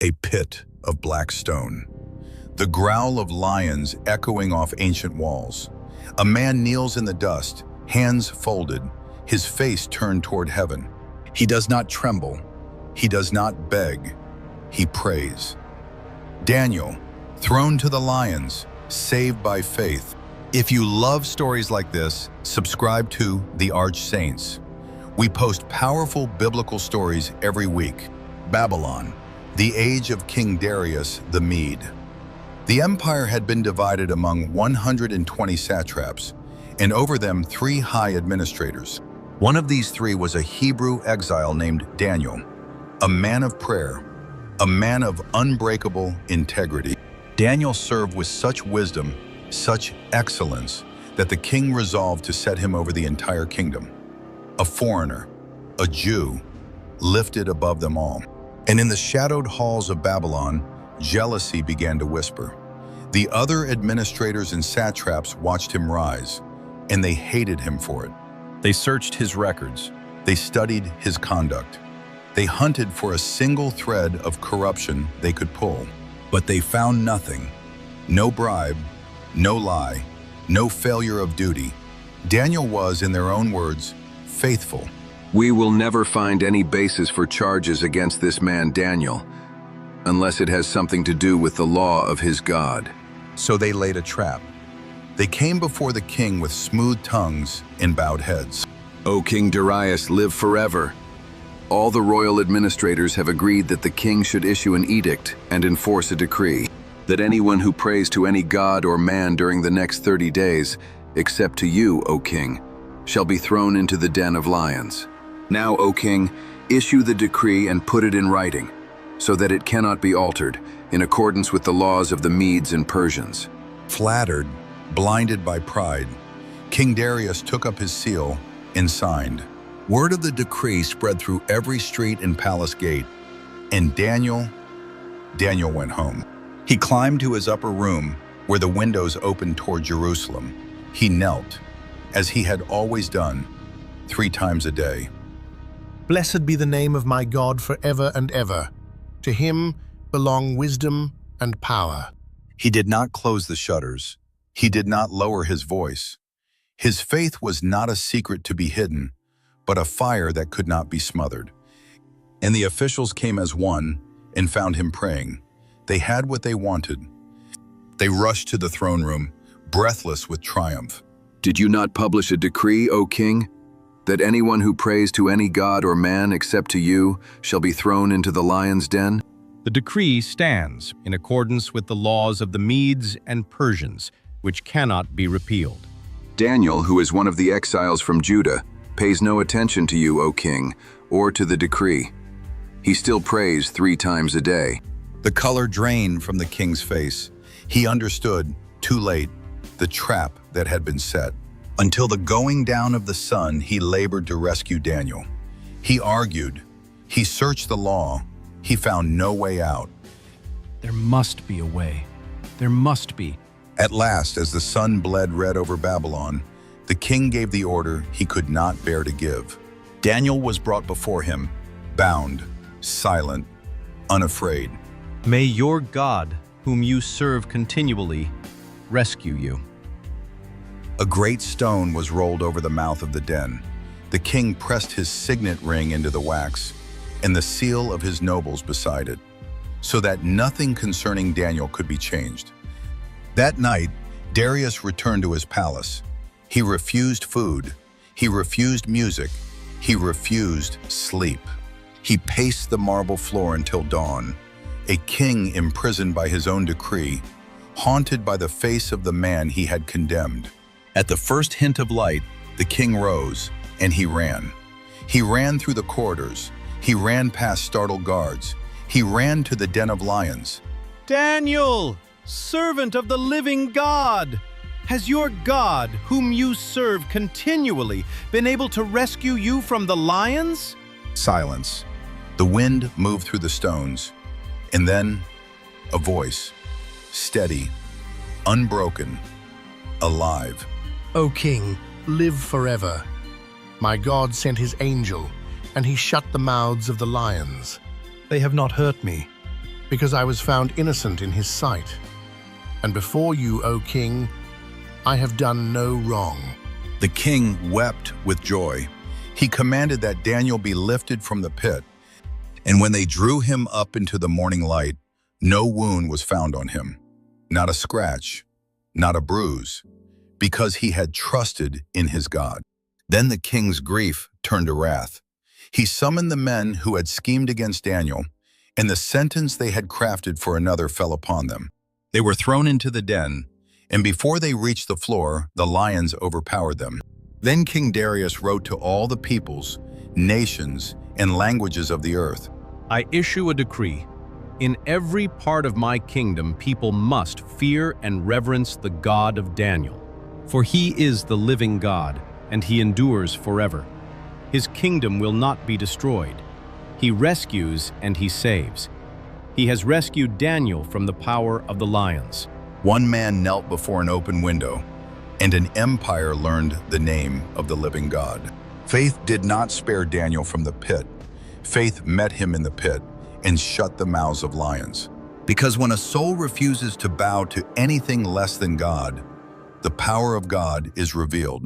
a pit of black stone. The growl of lions echoing off ancient walls. A man kneels in the dust, hands folded, his face turned toward heaven. He does not tremble. He does not beg. He prays. Daniel, thrown to the lions, saved by faith. If you love stories like this, subscribe to The Arch Saints. We post powerful biblical stories every week. Babylon, the age of King Darius the Mede. The empire had been divided among 120 satraps, and over them 3 high administrators. One of these 3 was a Hebrew exile named Daniel, a man of prayer, a man of unbreakable integrity. Daniel served with such wisdom, such excellence, that the king resolved to set him over the entire kingdom. A foreigner, a Jew, lifted above them all. And in the shadowed halls of Babylon, jealousy began to whisper. The other administrators and satraps watched him rise, and they hated him for it. They searched his records. They studied his conduct. They hunted for a single thread of corruption they could pull. But they found nothing. No bribe, no lie, no failure of duty. Daniel was, in their own words, faithful. We will never find any basis for charges against this man Daniel, unless it has something to do with the law of his God. So they laid a trap. They came before the king with smooth tongues and bowed heads. O King Darius, live forever. All the royal administrators have agreed that the king should issue an edict and enforce a decree that anyone who prays to any god or man during the next 30 days, except to you, O king, shall be thrown into the den of lions. Now, O king, issue the decree and put it in writing, so that it cannot be altered, in accordance with the laws of the Medes and Persians. Flattered, blinded by pride, King Darius took up his seal and signed. Word of the decree spread through every street and palace gate, and Daniel went home. He climbed to his upper room, where the windows opened toward Jerusalem. He knelt, as he had always done, 3 times a day. Blessed be the name of my God forever and ever. To him belong wisdom and power. He did not close the shutters. He did not lower his voice. His faith was not a secret to be hidden, but a fire that could not be smothered. And the officials came as one and found him praying. They had what they wanted. They rushed to the throne room, breathless with triumph. Did you not publish a decree, O king, that anyone who prays to any god or man except to you shall be thrown into the lion's den? The decree stands in accordance with the laws of the Medes and Persians, which cannot be repealed. Daniel, who is one of the exiles from Judah, pays no attention to you, O king, or to the decree. He still prays 3 times a day. The color drained from the king's face. He understood, too late, the trap that had been set. Until the going down of the sun, he labored to rescue Daniel. He argued. He searched the law. He found no way out. There must be a way. There must be. At last, as the sun bled red over Babylon, the king gave the order he could not bear to give. Daniel was brought before him, bound, silent, unafraid. May your God, whom you serve continually, rescue you. A great stone was rolled over the mouth of the den. The king pressed his signet ring into the wax, and the seal of his nobles beside it, so that nothing concerning Daniel could be changed. That night, Darius returned to his palace. He refused food. He refused music. He refused sleep. He paced the marble floor until dawn, a king imprisoned by his own decree, haunted by the face of the man he had condemned. At the first hint of light, the king rose, and he ran. He ran through the corridors. He ran past startled guards. He ran to the den of lions. Daniel, servant of the living God, has your God, whom you serve continually, been able to rescue you from the lions? Silence. The wind moved through the stones. And then, a voice, steady, unbroken, alive. O king, live forever. My God sent his angel, and he shut the mouths of the lions. They have not hurt me. because I was found innocent in his sight. And before you, O king, I have done no wrong." The king wept with joy. He commanded that Daniel be lifted from the pit. And when they drew him up into the morning light, no wound was found on him, not a scratch, not a bruise, because he had trusted in his God. Then the king's grief turned to wrath. He summoned the men who had schemed against Daniel, and the sentence they had crafted for another fell upon them. They were thrown into the den, and before they reached the floor, the lions overpowered them. Then King Darius wrote to all the peoples, nations, and languages of the earth. I issue a decree. In every part of my kingdom, people must fear and reverence the God of Daniel. For he is the living God, and he endures forever. His kingdom will not be destroyed. He rescues and he saves. He has rescued Daniel from the power of the lions. One man knelt before an open window, and an empire learned the name of the living God. Faith did not spare Daniel from the pit. Faith met him in the pit and shut the mouths of lions. Because when a soul refuses to bow to anything less than God, the power of God is revealed.